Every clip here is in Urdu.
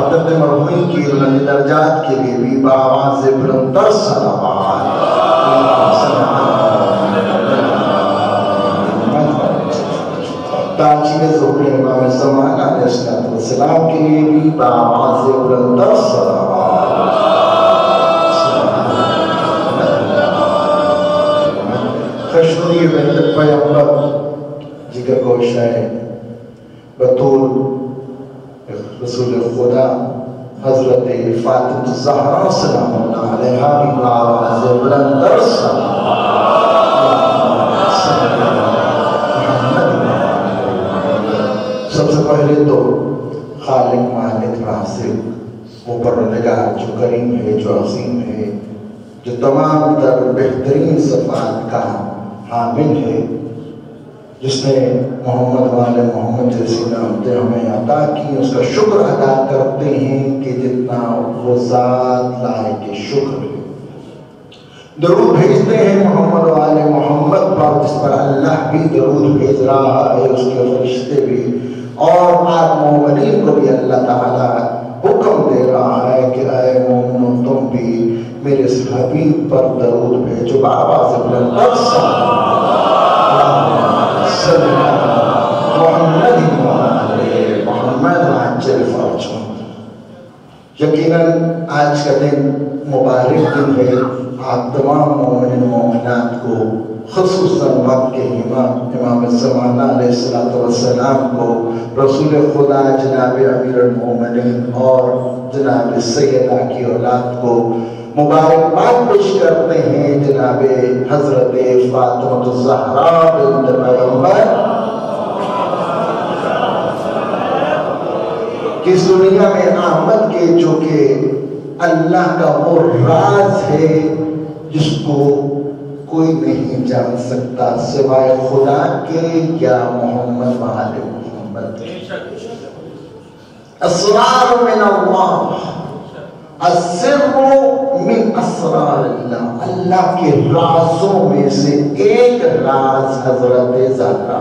اپنے مرحومین کی بلند درجات کے لیے بھی بآواز بلندتر صلوات. تاجین ظہور امام زمان علیہ السلام کے لیے بھی بآواز بلندتر صلوات. خشنودی بہت پیغمبر جگر گوشہ بطول رسول خدا حضرت فاطمہ الزہرا سلام اللہ علیہا بھی بآواز بلندتر سب سے پہلے تو خالق مالک رازق مبرردگار جو کریم ہے، جو عظیم ہے، جو تمام تر بہترین صفات کا حامل ہے، جس نے محمد والے محمد جیسی نعمتیں ہمیں عطا کی، اس کا شکر ادا کرتے ہیں کہ جتنا وہ ذات لائق شکر ہے. درود بھیجتے ہیں محمد والے محمد پر، جس پر اللہ بھی درود بھیج رہا ہے، اس کے فرشتے بھی، اور آپ مومنین کو بھی اللہ تعالیٰ حکم دے رہا ہے کہ اے مومنوں تم بھی میرے اس حبیب پر درود بھیجو بآواز بلندتر محمد محمد عجل فرجہ. یقیناً آج کا دن مبارک دن ہے. آپ تمام مومنین مومنات کو خصوصاً وقت کے امام زمانہ علیہ السلام کو رسول خدا جناب امیر المومنین اور جناب سیدہ کی اولاد کو مبارکباد پیش کرتے ہیں. جناب حضرت فاطمہ الزہرا بنت پیغمبر کی اس دنیا میں آمد کے، جو کہ اللہ کا وہ راز ہے جس کو کوئی نہیں جان سکتا سوائے خدا کے یا محمد وآل محمد. اسرار من اللہ، السر من اسرار اللہ، اللہ کے رازوں میں سے ایک راز حضرت زہرا.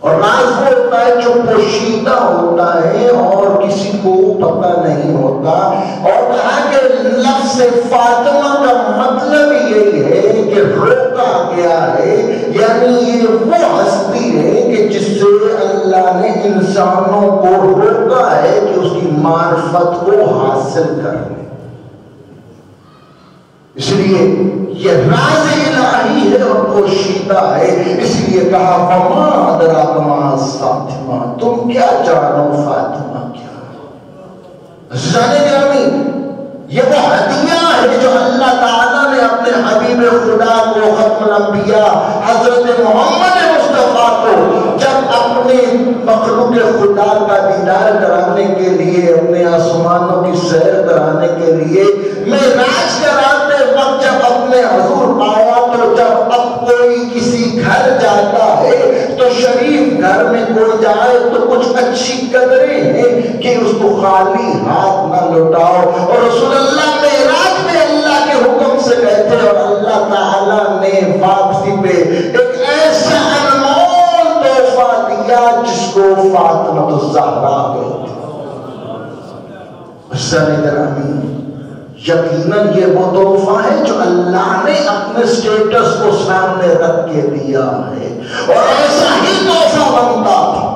اور راز وہ ہوتا ہے جو پوشیدہ ہوتا ہے اور کسی کو پتہ نہیں ہوتا. اور کہا کہ لفظ فاطمہ کا مطلب یہی ہے کہ روکا گیا ہے، یعنی یہ وہ ہستی ہے کہ جس سے اللہ نے انسانوں کو روکا ہے کہ اس کی معرفت کو حاصل کر لیں. اس لیے یہ راز الہی ہے اور پوشیدہ ہے. اس لیے کہا فما ادراک ما فاطمہ، تم کیا جانو فاطمہ کیا. جانے گرامی، یہ وہ ہدیہ ہے جو اللہ تعالیٰ نے اپنے حبیب خدا کو، ختم الانبیاء حضرت محمد مصطفیٰ کو، جب اپنے مخلوق خدا کا دیدار کرانے کے لیے، اپنے آسمانوں کی سیر کرانے کے لیے معراج کراتے وقت جب اپنے حضور پایا، تو جب اب کوئی کسی گھر جاتا ہے تو شریف گھر میں کوئی جائے تو کچھ اچھی قدریں ہیں کہ اس کو خالی ہاتھ نہ لوٹاؤ. اور رسول اللہ معراج میں اللہ کے حکم سے گئے تھے اور اللہ تعالیٰ نے واپسی پہ ایک ایسا انمول تحفہ دیا جس کو فاطمہ الزہرا کہتے ہیں. حسین گرامی، یقیناً یہ وہ تحفہ ہے جو اللہ نے اپنے سٹیٹس کو سامنے رکھ کے دیا ہے، اور ایسا ہی تحفہ بنتا تھا.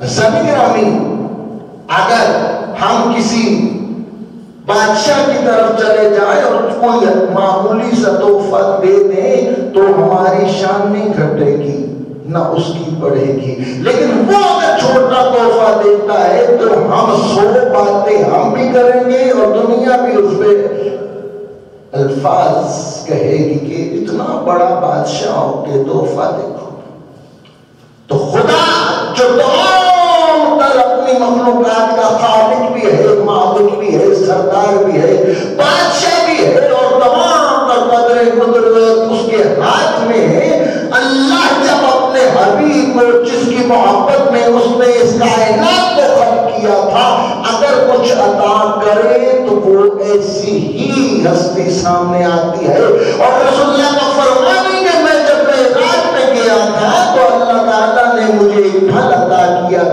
حسین گرامی، اگر ہم کسی بادشاہ کی طرف چلے جائیں اور کوئی معمولی سا تحفہ دے دیں تو ہماری شان نہیں گھٹے گی، نہ اس کی بڑھے گی. لیکن وہ اگر چھوٹا تحفہ دیتا ہے تو ہم 100 باتیں ہم بھی کریں گے اور دنیا بھی اس پہ الفاظ کہے گی کہ اتنا بڑا بادشاہ ہو کے تحفہ دیکھو. تو خدا جو تمام تر اپنی مخلوقات کا خالق بھی ہے، معبود بھی ہے، سردار بھی ہے، بادشاہ بھی ہے، اور تمام تر قدرت اس کے ہاتھ میں ہے. اللہ جب اپنے حبیب کو، جس کی محبت میں اس نے اس کائنات کو خلق کیا تھا، اگر کچھ عطا کرے تو وہ ایسی ہی ہستی سامنے آتی ہے. اور رسول اللہ کا فرمان ہے کہ میں جب معراج میں گیا تھا تو اللہ تعالیٰ نے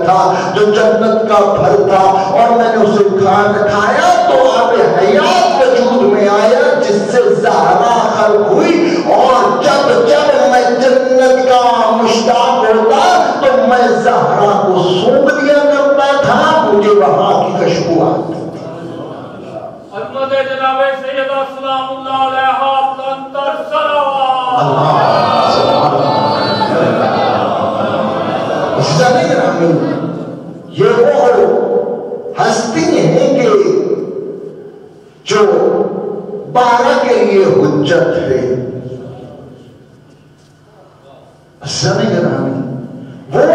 تھا جو جنت کا پھل تھا اور میں نے اسے کھایا تو اب حیات وجود میں آیا جس سے زہرا خلق ہوئی، اور جب میں جنت کا مشتاق ہوتا تو میں زہرا کو سونگ لیا کرتا تھا، مجھے وہاں کی خوشبو آتی تھی۔ حضرت جناب سیدہ سلام اللہ علیہ اطہر صلوات یہ وہ ہستی ہیں کہ جو 12 کے لیے حجت ہے۔ وہ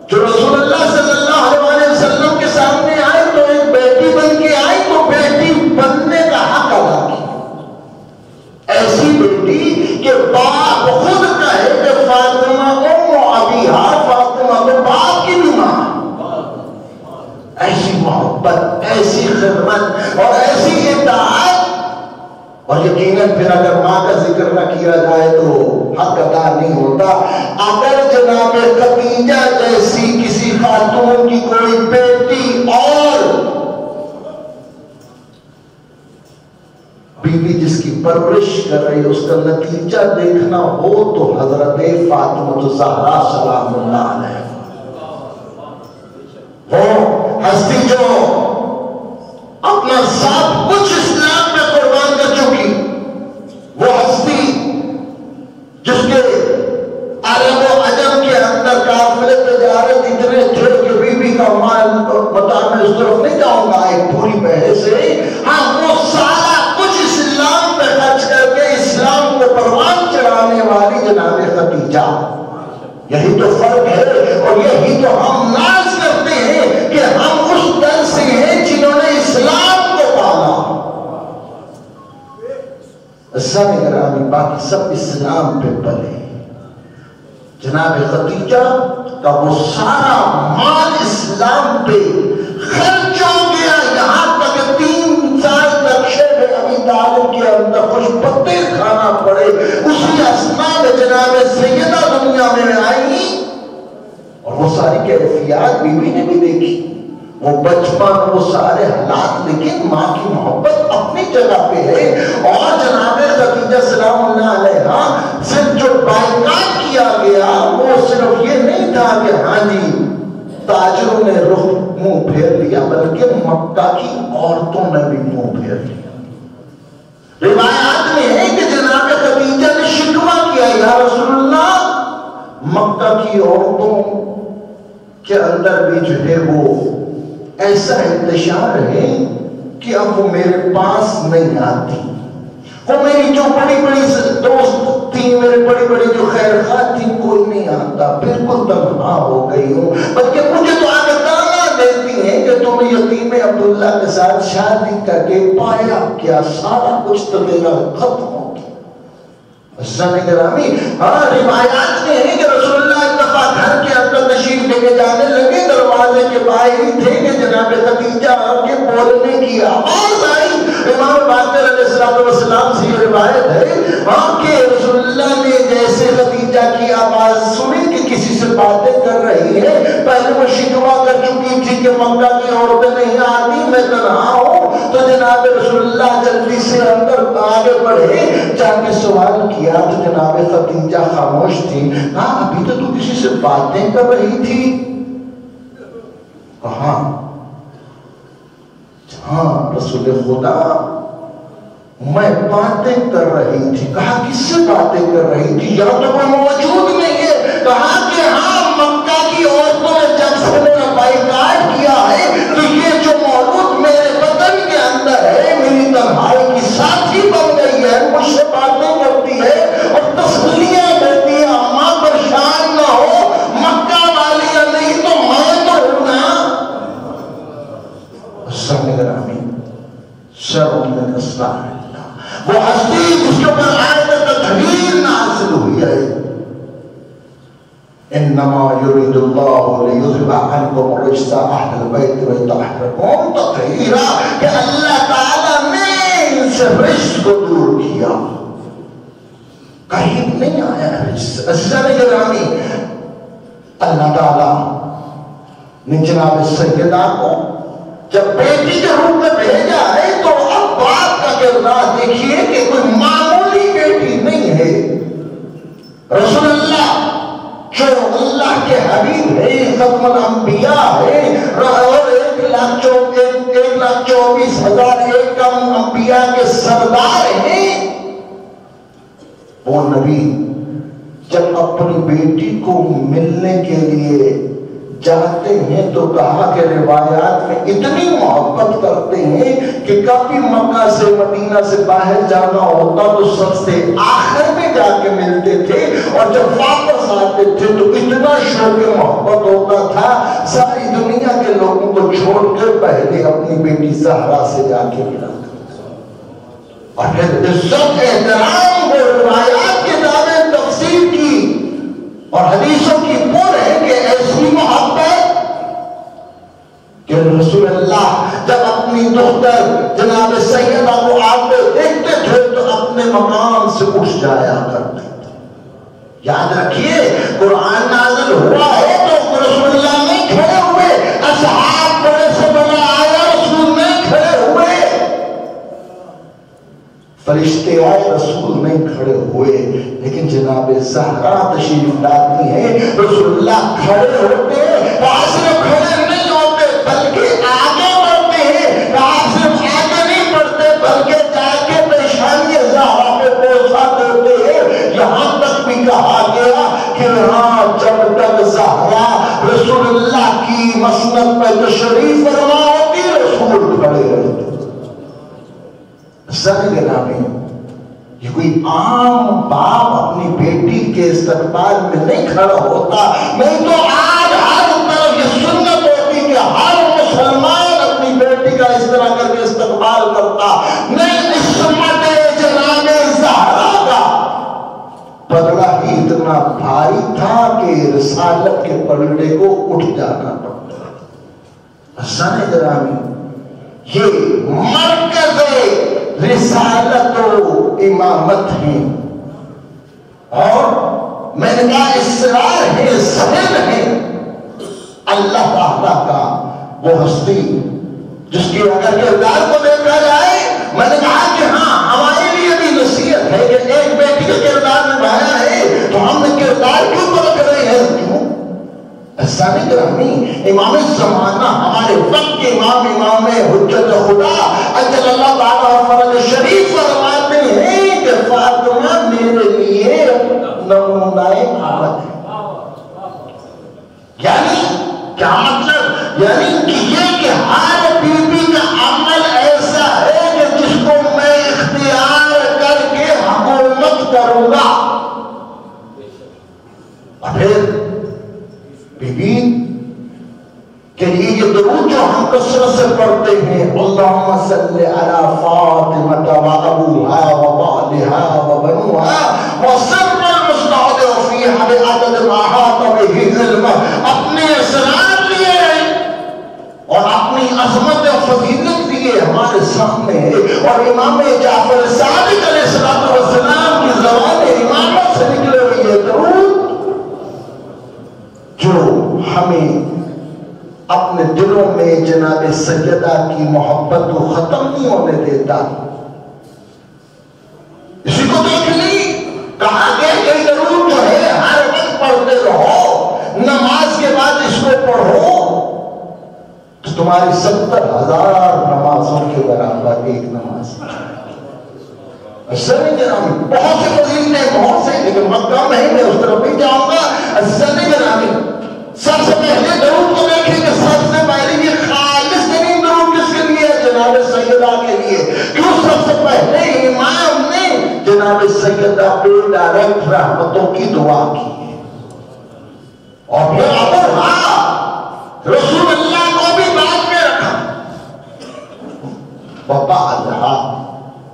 جو رسول اللہ صلی اللہ علیہ وسلم کے سامنے آئے تو ایک بیٹی بن کے آئی تو بیٹی بننے کا حق ادا کیا، ایسی بیٹی کہ باپ خود کہے کہ فاطمہ ابیہا، فاطمہ تو باپ کی بھی ماں، ایسی محبت، ایسی خدمت اور ایسی اطاعت۔ اور یقیناً پھر اگر ماں کا ذکر نہ کیا جائے تو حق ادا نہیں ہوتا۔ اگر جناب خدیجہ جیسی کسی خاتون کی کوئی بیٹی اور بیوی جس کی پرورش کر رہی ہے اس کا نتیجہ دیکھنا ہو تو حضرت فاطمہ الزہرا سلام اللہ علیہ، وہ ہستی جو اپنا سب کچھ اسلام میں قربان کر چکی، وہ ہستی جس کے عرب و عجم کے اندر قافلے تجارت اتنے تھے کہ بیوی کا مال بتا میں اس طرف نہیں جاؤں گا ایک پوری بحث ہے، ہاں وہ سارا کچھ اسلام پہ خرچ کر کے اسلام کو پروان چڑھانے والی جناب خدیجہ۔ یہی تو فرق ہے اور یہی تو ہم ناز کرتے ہیں کہ ہم اس در سے ہیں جنہوں نے اسلام کو پالا۔ گرامی باقی سب اسلام پہ پلے، جناب خدیجہ کا وہ سارا مال اسلام پہ خرچ ہو گیا، یہاں تک 3 سال تک شیخ ابی طالب کے اندر خوش پتے کھانا پڑے۔ اسی اسنا میں جناب سیدہ دنیا میں آئی اور وہ ساری کیفیات بیوی نے بھی دیکھی، وہ بچپن، وہ سارے حالات، لیکن ماں کی محبت اپنی جگہ پہ ہے۔ اور جناب خدیجہ سلام اللہ علیہ صرف جو بائیکاٹ کیا گیا وہ صرف یہ نہیں تھا کہ ہاں جی تاجروں نے رخ منہ پھیر لیا، بلکہ مکہ کی عورتوں نے بھی منہ پھیر لیا۔ روایات میں ہے کہ جناب خدیجہ نے شکوہ کیا، یا رسول اللہ مکہ کی عورتوں کے اندر بھی جو ہے وہ ایسا انتشار ہے کہ اب وہ میرے پاس نہیں آتی، وہ میری جو بڑی بڑی دوست تھی، میرے بڑی بڑی جو خیر خواہ تھی، کوئی نہیں آتا، بالکل تنہا ہو گئی ہوں، بلکہ مجھے تو آگے تانا دیتی ہیں کہ تم یتیم عبداللہ کے ساتھ شادی کر کے پایا کیا، سارا کچھ تو میرا ختم ہو گیا۔ گرامی روایات میں ہے کہ رسول اللہ ایک دفعہ گھر کے اندر تشریف لے کے جانے لگے، دروازے کے باہر ہی تھے کہ جناب خدیجہ کے بولنے کی آواز آئی۔ امام باقر علیہ السلام سے یہ روایت ہے کہ رسول اللہ نے جیسے خدیجہ کی آواز سنی کہ کسی سے باتیں کر رہی ہے، پہلے وہ شکوہ کر چکی تھی کہ مکہ کی عورتیں نہیں آتی، میں تنہا ہوں، تو جناب رسول اللہ جلدی سے اندر آگے بڑھے، جا کے سوال کیا تو جناب خدیجہ خاموش تھی۔ کہا ابھی تو کسی سے باتیں کر رہی تھی؟ کہاں؟ ہاں رسول خدا میں باتیں کر رہی تھی۔ کہا کس سے باتیں کر رہی تھی؟ یہاں تو کوئی موجود نہیں ہے۔ کہا کہ ہاں مکہ کی عورتوں نے جب سے میرا بائیکاٹ کیا ہے تو یہ جو موجود میرے بدن کے اندر ہے میری تنہائی کی ساتھی بن گئی ہے، مجھ سے باتیں کرتی ہے اور تسلیاں دیتی ہے، اماں پریشان نہ ہو، مکہ والی یا نہیں تو میں تو ہوں نا۔ وہ ہستی جس کے اوپر آیت تطہیر نازل ہوئی ہے، انما یرید اللہ لیذهب عنکم الرجس اہل البیت ویطہرکم تطہیرا، کہ اللہ تعالی نے ان سے رجس کو دور کیا، قریب نہیں آیا رجس۔ عزیزان گرامی، اللہ تعالی نے جناب سیدہ کو جب بیٹی کے روپ میں بھیجا ہے تو اب باپ کا کردار دیکھیے کہ کوئی معمولی بیٹی نہیں ہے. رسول اللہ جو اللہ کے حبیب ہے، ختم الانبیاء ہے، اور 1,24,000 ایکم انبیاء کے سردار ہیں. وہ نبی جب اپنی بیٹی کو ملنے کے لیے جاتے ہیں تو کہا کہ روایات میں اتنی محبت کرتے ہیں کہ کبھی مکہ سے مدینہ سے باہر جانا ہوتا تو سب سے آخر میں جا کے ملتے تھے، اور جب واپس آتے تھے تو اتنا شوق محبت ہوتا تھا ساری دنیا کے لوگوں کو چھوڑ کر پہلے اپنی بیٹی زہرا سے جا کے ملا. اور پھر عزت احترام وہ روایات کے دعوے تفسیر کی اور حدیثوں کی پر ہے کہ ایسی محبت کہ رسول اللہ جب اپنی دختر جناب سیدہ کو آتے دیکھتے تھے تو اپنے مقام سے اٹھ جایا کرتے تھے. یاد رکھیے قرآن نازل ہوا ہے تو رسول اللہ نہیں کھڑے ہوئے، اصحاب بڑے سے بڑا آیا رسول نہیں کھڑے ہوئے، فرشتے آئے رسول نہیں کھڑے ہوئے. لیکن جناب زہرا تشریف لاتی ہیں، رسول اللہ کھڑے ہوتے ہیں، آپ صرف کھڑے نہیں ہوتے بلکہ آگے بڑھتے ہیں. آپ صرف آگے نہیں بڑھتے بلکہ جا کے پیشانی زہرا پہ بوسہ دیتے ہیں. یہاں تک بھی کہا گیا کہ ہاں جب تک زہرا رسول اللہ کی مسند پہ تشریف فرما ہوتی رسول کھڑے رہتے. سن گرامی، یہ کوئی عام باپ اپنی بیٹی کے استقبال میں نہیں کھڑا ہوتا، نہیں تو آج ہر طرف یہ سنت ہوتی کہ ہر مسلمان اپنی بیٹی کا اس طرح کر کے استقبال کرتا. نہیں، عصمت جناب زہرا کا پگڑا ہی اتنا بھاری تھا کہ رسالت کے پگڑے کو اٹھ جانا پڑتا. سن گرامی، یہ مرکز رسالت و امامت ہیں، اور میں نے کہا اسرار ہے، سند ہے اللہ تعالیٰ کا وہ ہستی جس کی اگر کردار کو دیکھا جائے. میں نے کہا کہ ہاں ہمارے لیے بھی نصیحت ہے کہ ایک بیٹی کا کردار نبھایا ہے تو ہم نے کردار کیوں پرکھ رہے ہیں؟ کیوں؟ سانی گرامی، امام زمانہ ہمارے وقت کے امام حجت خدا اجل اللہ تعالیٰ فرج شریف فرماتے ہیں کہ فاطمہ میرے لیے نمونہ عمل ہے. یعنی کیا مطلب؟ یعنی کہ یہ کہ ہر بی بی کا عمل ایسا ہے کہ جس کو میں اختیار کر کے حکومت کروں گا. اور پھر بی بی کے لیے یہ درود جو ہم کثرت سے پڑھتے ہیں، اللہم صلی علی فاطمہ و ابوہا و بالہا و بنوہا و سر المستعدع فیہا بعدد ما احاط بہ علمہ، اپنے اسرار لیے اور اپنی عظمت و فضیلت لیے ہمارے سامنے ہے. اور امام جعفر صادق علیہ السلام کی زبان امامت سے نکلے ہوئے یہ درود جو ہمیں اپنے دلوں میں جناب سیدہ کی محبت کو ختم نہیں ہونے دیتا. اسی کو دیکھ لی کہا گیا کہ درود جو ہے ہر وقت پڑھتے رہو، نماز کے بعد اس کو پڑھو تو تمہاری 70,000 نمازوں کے برابر ایک نماز. بہت سے فضیلتیں بہت سے، لیکن وقت کم ہے، میں اس طرف نہیں جاؤں گا. سب سے پہلے درود کو دیکھیں کہ سب سے پہلے یہ خالص ترین درود کس کے لیے ہے؟ جناب سیدہ کے لیے. کیوں؟ سب سے پہلے امام نے جناب سیدہ پہ ڈائریکٹ رحمتوں کی دعا کی ہے، اور پھر رسول اللہ کو بھی بعد میں رکھا، وبعدہا،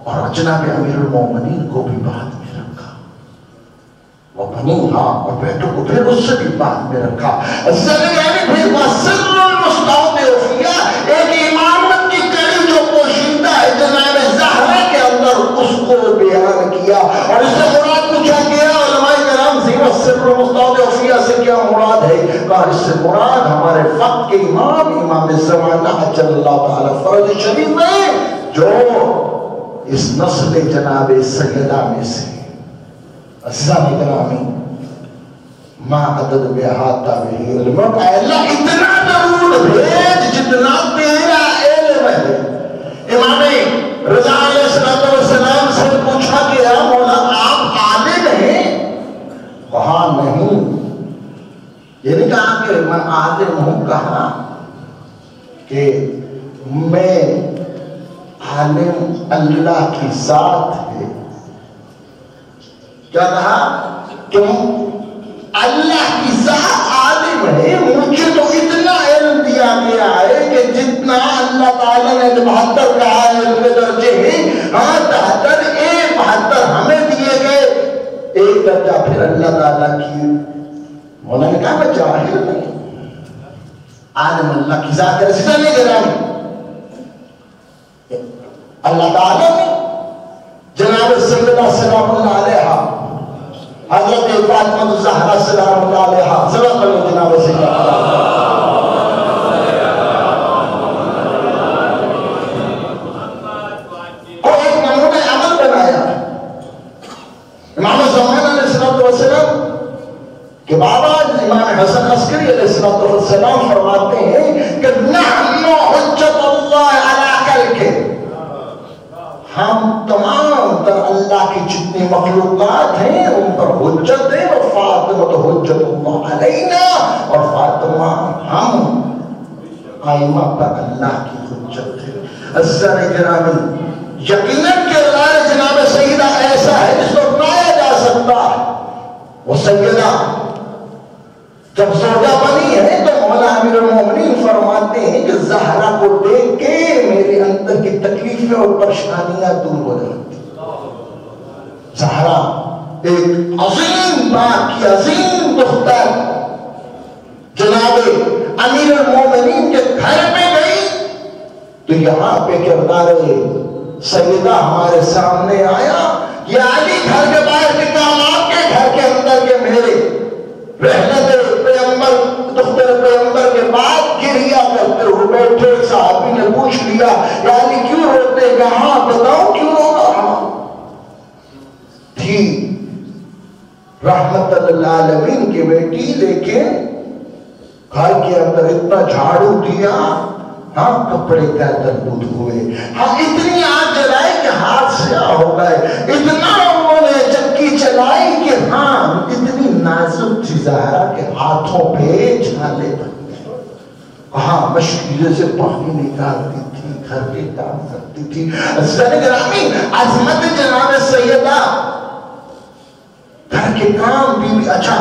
اور جناب امیر المومنین کو بھی بعد میں رکھا، وہ بنوہا، اور بیٹوں کو پھر اس سے بھی بعد میں رکھا. پھر وَسِرُّ الْمُسْتَوْدِعُ فِيهَا، ایک امامت کی کڑی جو پوشیدہ ہے جناب زہرا کے اندر، اس کو بیان کیا. اور اس سے مراد پوچھا گیا علماء کرام سے وَسِرُّ الْمُسْتَوْدِعُ صوفیہ سے کیا مراد ہے؟ کہا اس سے مراد ہمارے وقت کے امام زمانہ عجل اللہ تعالی فرج شریف میں جو اس نسل جناب سیدہ میں سے عزیزان گرامی ما عدد بے احاطہ بھی علم، اے اللہ اتنا درود بھیج جتنا تیرا علم ہے۔ امام رضا علیہ السلام سے پوچھا کہ یا مولا آپ عالم ہیں؟ کہا نہیں، یہ نہیں کہا کہ میں عالم ہوں، کہا کہ میں عالم اللہ کی ذات ہے۔ کیا کہا؟ تم اللہ کی ذات عالم ہے، مجھے تو اتنا علم دیا گیا ہے کہ جتنا اللہ تعالیٰ نے 72 کہا ہے علم کے درجے ہیں، ہاں 72 ہمیں دیے گئے، ایک درجہ پھر اللہ تعالیٰ کی۔ مولا نے کہا میں جاہل نہیں، عالم اللہ کی ذات ہے۔ رسول نہیں دے رہا اللہ تعالیٰ نے جناب سیدہ سلام اللہ علیہ حضرت فاطمہ الزہرا سلام اللہ علیہ سلام اللہ جناب سیدہ کو ایک نمونہ عمل بنایا۔ امام زمان علیہ السلام کہ بابا امام حسن عسکری علیہ السلام فرماتے ہیں کہ نحن حجت اللہ علی خلقہ، ہم تمام تر اللہ کی جتنی مخلوقات ہیں ان پر حجت ہے، اور فاطمہ تو حجت اللہ علینا، اور فاطمہ ہم آئمہ پر اللہ کی حجت ہے۔ عزیزان گرامی یقیناً کہ اللہ جناب سیدہ ایسا ہے جس کو پایا جا سکتا ہے۔ وہ سیدہ جب زوجہ بنی ہے تو مولا امیر المومنین فرماتے ہیں کہ زہرا کو دیکھ کے میرے اندر کی تکلیفیں اور پریشانیاں دور ہو جاتی۔ زہرا ایک عظیم باپ کی عظیم دختر جناب امیر المومنین کے گھر میں گئی تو یہاں پہ کردار سیدہ ہمارے سامنے آیا۔ یہ علی گھر کے باہر کے کام آپ کے گھر کے اندر کے میرے رحلت پیغمبر دختر پیغمبر کے بعد گریا کرتے ہوئے بیٹھے صحابی نے پوچھ لیا یعنی کیوں روتے گا؟ ہاں بتاؤ کیوں رو رہا تھی؟ رحمت للعالمین کی بیٹی، لیکن گھر کے اندر اتنا جھاڑو دیا، ہاں کپڑے کا درد ہوئے، ہاں اتنی آگ جلائے کہ ہاتھ سیاہ ہو گئے، اتنا انہوں نے چکی چلائی کہ ہاں اتنی نازک تھی زہرا کے ہاتھوں پہ چھالے بن گئے۔ ہاں مشکل سے پانی نکالتی تھی، گھر کے کام کرتی تھی۔ عزیزان گرامی عظمت جناب سیدہ گھر کے کام بھی اچھا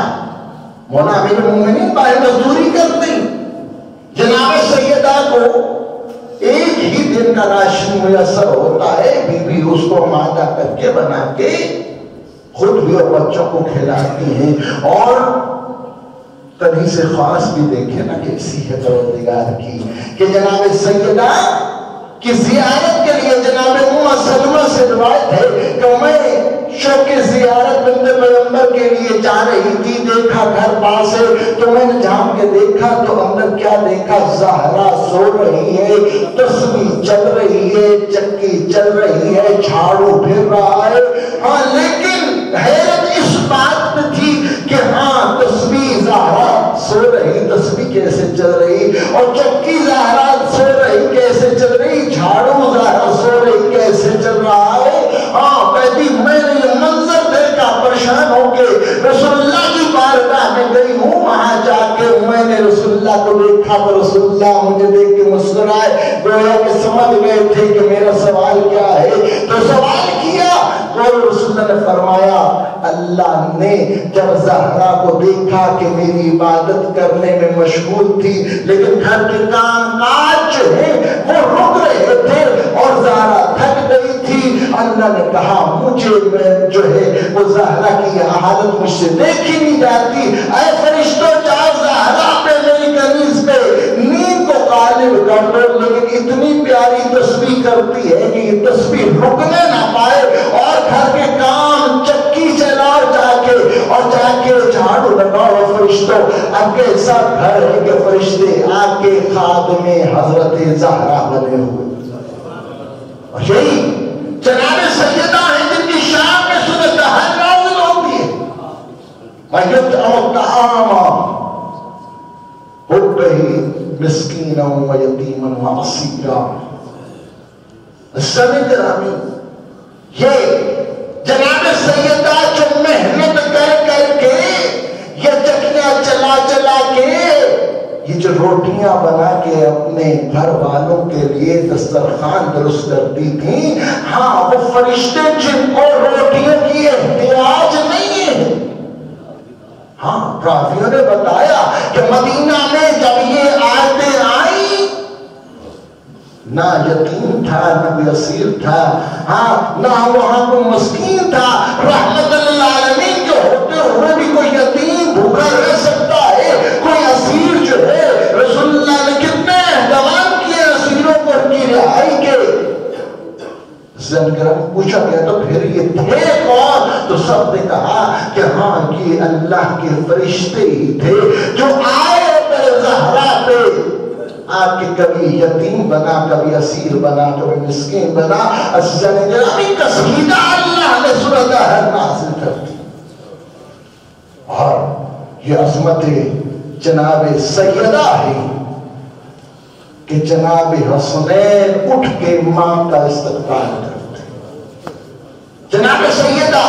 مولا امیر المومنین باہر مزدوری کرتی، جناب سیدہ کو ایک ہی دن کا راشن میسر ہوتا ہے، بی بی اس کو مادہ کر کے بنا کے خود بھی اور بچوں کو کھلاتی ہیں۔ اور کبھی سے خاص بھی دیکھے نا کیسی ہے پروردگار کی کہ جناب سیدہ کی زیارت کے لیے جناب سلمہ سے روایت ہے کہ میں شوق زیارت بنت پیغمبر کے لیے جا رہی تھی، دیکھا گھر پاس ہے تو میں نے جھانک کے دیکھا تو اندر کیا دیکھا؟ زہرا سو رہی ہے، تسبیح چل رہی ہے، چکی چل رہی ہے، جھاڑو پھر رہا ہے۔ ہاں لیکن حیرت اس بات میں تھی کہ ہاں تسبیح زہرا سو رہی، تسبیح کیسے چل رہی، اور چکی زہرا سو رہی کیسے چل رہی، جھاڑو زہرا سو رہی کیسے چل رہا ہے۔ ہاں کہتی میں نے یہ منظر دیکھا، پریشان ہو کے رسول اللہ کی بارگاہ میں گئی ہوں، وہاں جا کے میں نے رسول اللہ کو دیکھا تو رسول اللہ مجھے دیکھ کے مسکرائے، گویا کہ سمجھ گئے تھے کہ میرا سوال کیا ہے، تو سوال کیا تو رسول اللہ نے فرمایا اللہ نے جب زہرا کو دیکھا کہ میری عبادت کرنے میں مشغول تھی لیکن گھر کے کام کاج جو ہے وہ رک رہے تھے اور زہرا تھک گئی تھی، اللہ نے کہا مجھے جو ہے وہ زہرا کی حالت مجھ سے دیکھی نہیں جاتی، اے فرشتوں جاؤ زہرا پہ میری کنیز پہ نیند کو غالب کر دو، لیکن اتنی پیاری تسبیح کرتی ہے کہ یہ تسبیح رکنے نہ پائے، اور گھر کے کام چکی چلاؤ جا کے، اور جا کے جھاڑو جھاڑو لگاؤ فرشتوں، اب کیسا گھر ہے کہ فرشتے آ کے خادم حضرت زہرا بنے ہوئے. اور یہی جناب سیدہ ہیں جن کی شان میں صورت حل نازل ہوتی ہے. وَيُطْعِمُ الطَّعَامَ حُبِّهِ مِسْكِينًا وَيَتِيمًا وَأَسِيرًا. سمجھ گرامی، یہ جناب سیدہ جو محنت کر کے، یہ چکیاں چلا چلا کے، یہ جو روٹیاں بنا کے اپنے گھر والوں کے لیے دسترخوان درست کرتی تھیں، ہاں وہ فرشتے جن کو روٹیوں کی احتیاج نہیں ہے. ہاں راویوں نے بتایا کہ مدینہ میں جب یہ آیتیں آئیں، نہ یتیم تھا نہ کوئی اسیر تھا، ہاں نہ وہاں کوئی مسکین تھا. رحمت للعالمین کے ہوتے ہوئے بھی کوئی یتیم بھوکا رہ سکتا ہے، کوئی اسیر جو ہے. رسول اللہ نے کتنے اہتمام کیے اسیروں کو ان کی رہائی کے. زنگرہ پوچھا گیا تو پھر یہ تھے کون؟ تو سب نے کہا کہ ہاں یہ اللہ کے فرشتے ہی تھے جو آئے پر زہرا پہ آ کے کبھی یتیم بنا، کبھی اسیر بنا، کبھی مسکین بنا. زنگرہ قصیدہ اللہ نے سورۃ حل نازل کر دی. اور یہ عظمت جناب سیدہ ہے کہ جناب حسنین اٹھ کے ماں کا استقبال کرتے. جناب سیدہ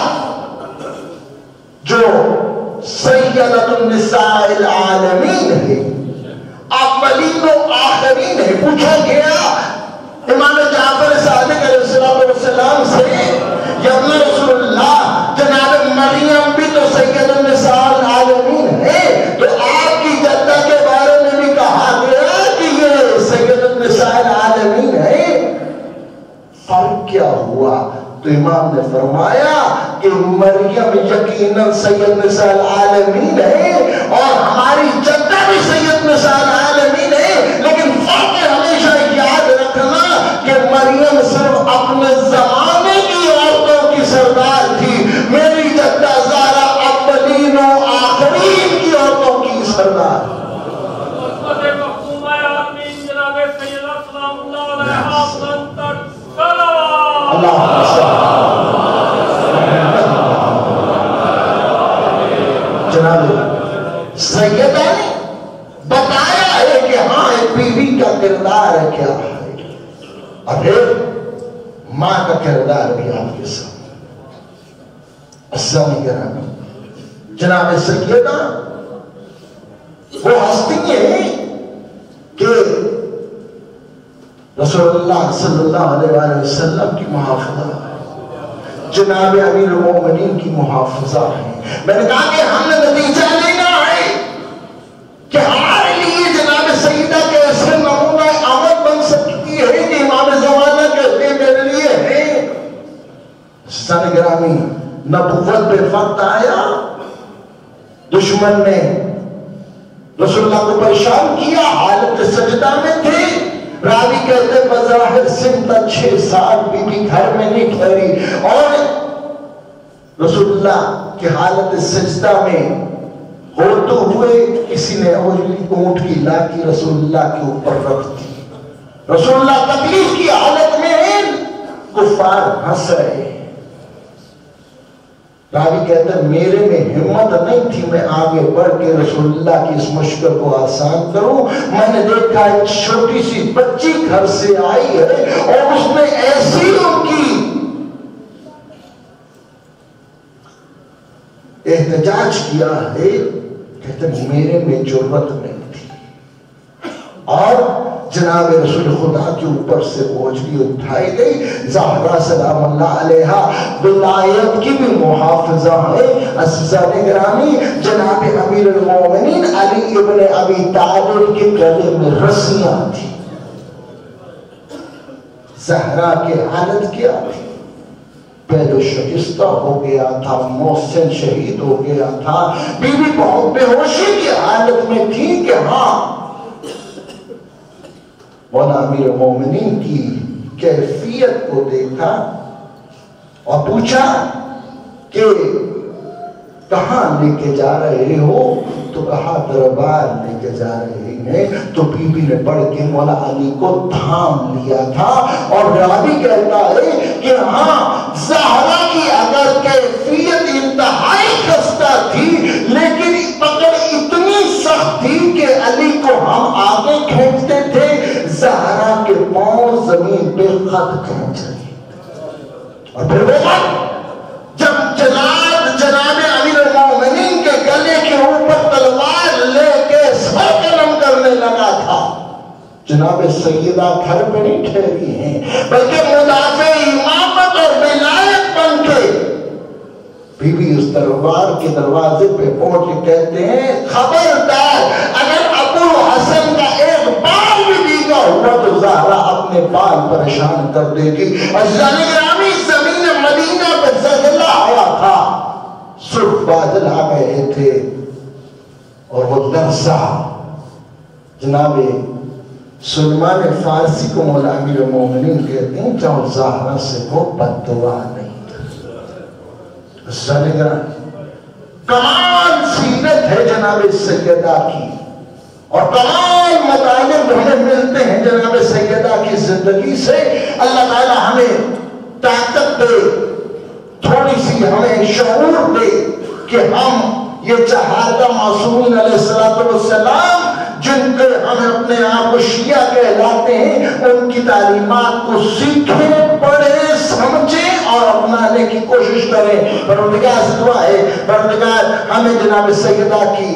جو سیدۃ النساء العالمین ہے، اولین و آخرین ہے. پوچھا گیا امام جعفر صادق علیہ السلام سے، یا ابن رسول اللہ جناب مریم بھی تو سید النساء العالمین ہے، تو آپ کی جدہ کے بارے میں بھی کہا گیا کہ یہ سید النساء العالمین ہے، فرق کیا ہوا؟ تو امام نے فرمایا کہ مریم یقیناً سید النساء العالمین ہے اور ہماری جدہ بھی سید النساء العالمین ہے، لیکن فرق ہمیشہ یاد رکھنا کہ مریم صرف اپنے زمانے کی عورتوں کی سردار تھی، میری جدہ زہرا اولین و آخرین کی عورتوں کی سردار. جناب سیدہ نے بتایا ہے کہ ہاں ایک بیوی کا کردار ہے کیا ہے، اور پھر ماں کا کردار بھی آپ کے ساتھ. السلام علیکم. جناب سیدہ وہ ہستی ہے کہ رسول اللہ صلی اللہ علیہ وآلہ وسلم کی محافظہ ہے، جناب امیر المومنین کی محافظہ ہے. میں نے کہا کہ ہم نے نتیجہ لینا ہے کہ ہمارے لیے جناب سیدہ کے ایسے نمونہ عمل بن سکتی ہے کہ امام زمانہ کہتے ہیں میرے لیے ہے. سن گرامی نبوت پہ وقت آیا، دشمن نے رسول اللہ کو پریشان کیا، حالت سجدہ میں تھے. راوی کہتے بظاہر سمت 6 سال بی بی گھر میں نہیں ٹھہری، اور رسول اللہ کی حالت سجدہ میں ہوتے ہوئے کسی نے اونٹ کی لاٹھی رسول اللہ کے اوپر رکھ دی. رسول اللہ تکلیف کی حالت میں ہیں، کفار ہنس رہے. راوی کہتے ہیں میرے میں ہمت نہیں تھی میں آگے بڑھ کے رسول اللہ کی اس مشکل کو آسان کروں. میں نے دیکھا ایک چھوٹی سی بچی گھر سے آئی ہے اور اس نے ایسی ان کی احتجاج کیا ہے، کہتے ہیں میرے میں جرأت نہیں تھی. اور جناب رسول خدا کے اوپر سے بوجھلی اٹھائی گئی. زہرا سلام اللہ علیہا ولایت کی بھی محافظہ ہے. عزیزان گرامی جناب امیر المومنین علی ابن ابی طالب کے گلے میں رسیاں تھی. زہرا کی حالت کیا تھی؟ پہلو شکستہ ہو گیا تھا، محسن شہید ہو گیا تھا، بیوی بہت بے ہوشی کی حالت میں تھی کہ ہاں. مولا امیر مومنین کی کیفیت کو دیکھا اور پوچھا کہ کہاں لے کے جا رہے ہو؟ تو کہا دربار لے کے جا رہے ہیں۔ تو بی بی نے پڑھ کے مولا علی کو تھام لیا تھا، اور راوی کہتا ہے کہ ہاں زہرا کی اگر کیفیت انتہائی خستہ تھی، لیکن پکڑ اتنی سخت تھی کہ علی کو ہم آگے کھینچتے تھے، زہرا کے پاؤں زمین پہ خط کھینچ رہے۔ اور پھر وہ جب جناب امیر المومنین کے گلے کے اوپر تلوار لے کے سر قلم کرنے لگا تھا، جناب سیدہ گھر پہ نہیں ٹھہری ہیں، بلکہ مدافع امامت اور ولایت بن کے بی بی اس دربار کے دروازے پہ پہنچ کے کہتے ہیں خبردار، اگر ابو حسن کا ایک بال بھی دیگا ہوا تو زہرا اپنے بال پریشان کر دے گی۔ عزیزان گرامی، زمین مدینہ پہ زلزلہ آیا تھا، صرف بادل آ گئے تھے، اور وہ لرزہ جناب سلیمان فارسی کو مولا امیر المومنین کہتے ہیں جاؤ زہرا سے وہ بد دعا نہیں۔ کمال سیرت ہے جناب سیدہ کی، اور کمال مطالب ہمیں ملتے ہیں جناب سیدہ کی زندگی سے۔ اللہ تعالی ہمیں طاقت دے، تھوڑی سی ہمیں شعور دے کہ ہم یہ چہارہ معصومین علیہ السلام جن کے ہم اپنے آپ کو شیعہ کہلاتے ہیں، ان کی تعلیمات کو سیکھیں، پڑھیں، سمجھیں اور اپنانے کی کوشش کریں۔ پروردگار سے دعا ہے پروردگار ہمیں جناب سیدہ کی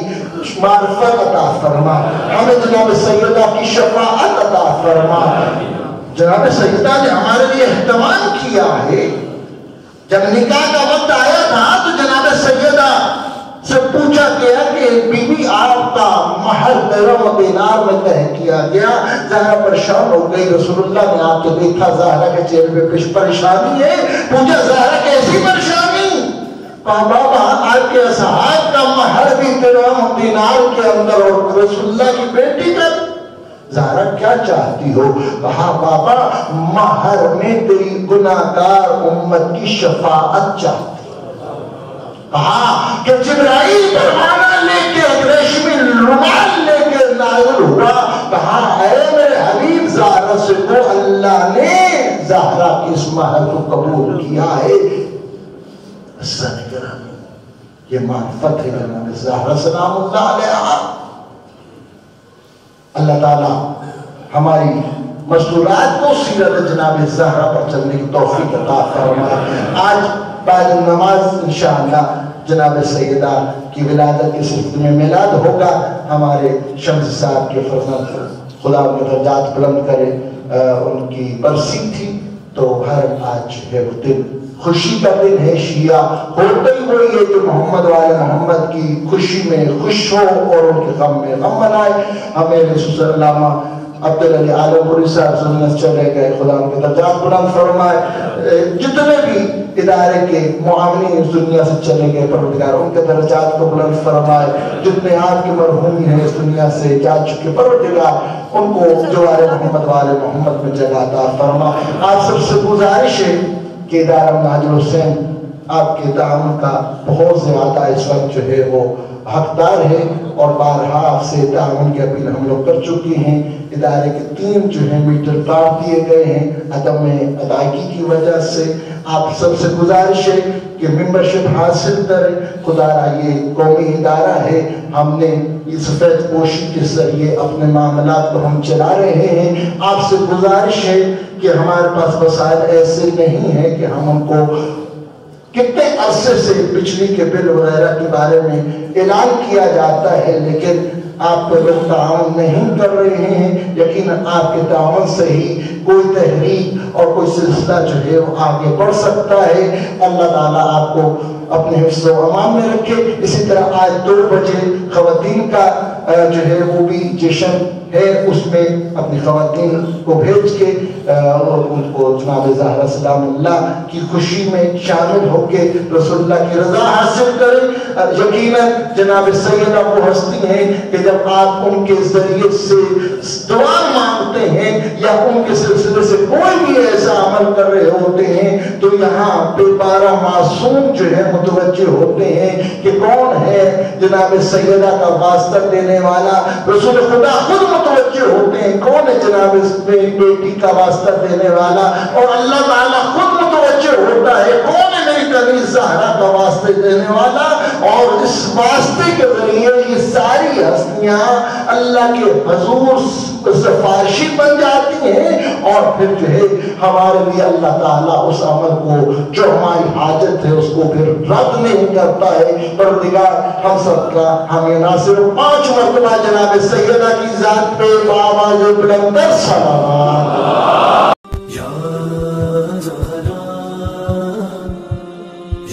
معرفت عطا فرما، ہمیں جناب سیدہ کی شفاعت عطا فرما۔ جناب سیدہ نے ہمارے لیے اہتمام کیا ہے۔ جب نکاح کا وقت آیا تھا تو جناب سیدہ سے پوچھا گیا کہ بی بی آپ کا مہر درہم و دینار میں طے کیا گیا۔ زہرا پریشان ہو گئی، رسول اللہ نے آپ کو دیکھا زہرا کے چہرے پہ کچھ پریشانی ہے، پوچھا زہرا کیسی پریشانی؟ بابا آپ کے اصحاب کا مہر بھی درہم و دینار کے اندر اور رسول اللہ کی بیٹی کا، زہرا کیا چاہتی ہو؟ کہا بابا مہر میں تیری گناہگار امت کی شفاعت چاہتی۔ کہا کہ جبرائیل پروانہ لے کے ریشمی رومال لے کے نازل ہوا، کہا اے میرے حبیب زہرا سے کو اللہ نے زہرا کی اس مہر کو قبول کیا ہے۔ یہ معرفت ہے جناب زہرا سلام اللہ علیہ۔ اللہ تعالی ہماری مستورات کو سیرت جناب زہرا پر چلنے کی توفیق عطا فرمائے۔ آج بعد نماز انشاءاللہ جناب سیدہ کی ولادت کے سلسلے میں میلاد ہوگا۔ ہمارے شمس صاحب کے فرزند خدا ان کے درجات بلند کرے، ان کی برسی تھی، تو ہر آج ہے وہ دن خوشی کا دن ہے۔ شیعہ ہوتے ہی وہی ہے جو محمد والے محمد کی خوشی میں خوش ہو اور ان کے غم میں غم منائے۔ ہمیں رسول علامہ عبدالعلی عالم پوری صاحب سنت چلے گئے، خدا ان کے درجات بلند فرمائے۔ جتنے بھی ادارے کے معاونین اس دنیا سے چلے گئے پروردگار ان کے درجات کو بلند فرمائے۔ جتنے آپ کے مرحومی ہیں اس دنیا سے جا چکے پروردگار ان کو جوار محمد والے محمد میں جگہ عطا فرما۔ آپ سب سے گزارش ہے کہ ادارہ منہاج الحسین آپ کے تعاون کا بہت زیادہ اس وقت جو ہے وہ حقدار ہے، اور بارہا آپ سے تعاون کی اپیل ہم لوگ کر چکے ہیں۔ ادارے کے 3 جو ہیں میٹر کاٹ دیے گئے ہیں عدم ادائیگی کی وجہ سے۔ آپ سب سے گزارش ہے کہ ممبرشپ حاصل کریں۔ خدا را یہ قومی ادارہ ہے، ہم نے یہ سفید پوشی کے ذریعے اپنے معاملات کو ہم چلا رہے ہیں۔ آپ سے گزارش ہے کہ ہمارے پاس وسائل ایسے نہیں ہیں کہ ہم ان کو کتنے عرصے سے بجلی کے بل وغیرہ کے بارے میں اعلان کیا جاتا ہے، لیکن آپ کو لوگ تعاون نہیں کر رہے ہیں۔ یقیناً آپ کے تعاون سے ہی کوئی تحریک اور کوئی سلسلہ جو ہے وہ آگے بڑھ سکتا ہے۔ اللہ تعالیٰ آپ کو اپنے حفظ و امان میں رکھے۔ اسی طرح آج 2 بجے خواتین کا جو ہے وہ بھی جشن ہے، اس میں اپنی خواتین کو بھیج کے ان کو جناب زہرا سلام اللہ کی خوشی میں شامل ہو کے رسول اللہ کی رضا حاصل کریں۔ یقیناً جناب سیدہ وہ ہستی ہیں کہ جب آپ ان کے ذریعے سے دعا مانگتے ہیں یا ان کے سلسلے سے کوئی بھی ایسا عمل کر رہے ہوتے ہیں تو یہاں پہ 12 معصوم جو ہے متوجہ ہوتے ہیں کہ کون ہے جناب سیدہ کا واسطہ دینے والا. رسول خدا خود متوجہ ہوتے ہیں کون ہے جناب اس بیٹی کا واسطہ دینے والا, اور اللہ تعالیٰ خود متوجہ ہوتا ہے کون ہے میری کنیز زہرا کا واسطہ دینے والا. اور اس واسطے کے ذریعے یہ ساری ہستیاں اللہ کے حضور سفارشی بن جاتی ہیں, اور پھر جو ہے ہمارے لیے اللہ تعالیٰ اس عمل کو جو ہماری حاجت ہے اس کو پھر رد نہیں کرتا ہے. پروردگار ہم سب کا ہمیں نہ صرف 5 مرتبہ جناب سیدہ کی ذات پہ بآواز بلندر صلوات. یا زہرا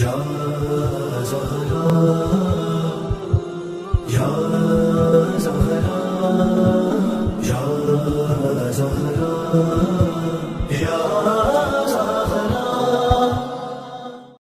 یا زہرا یا زہرا یا زہرا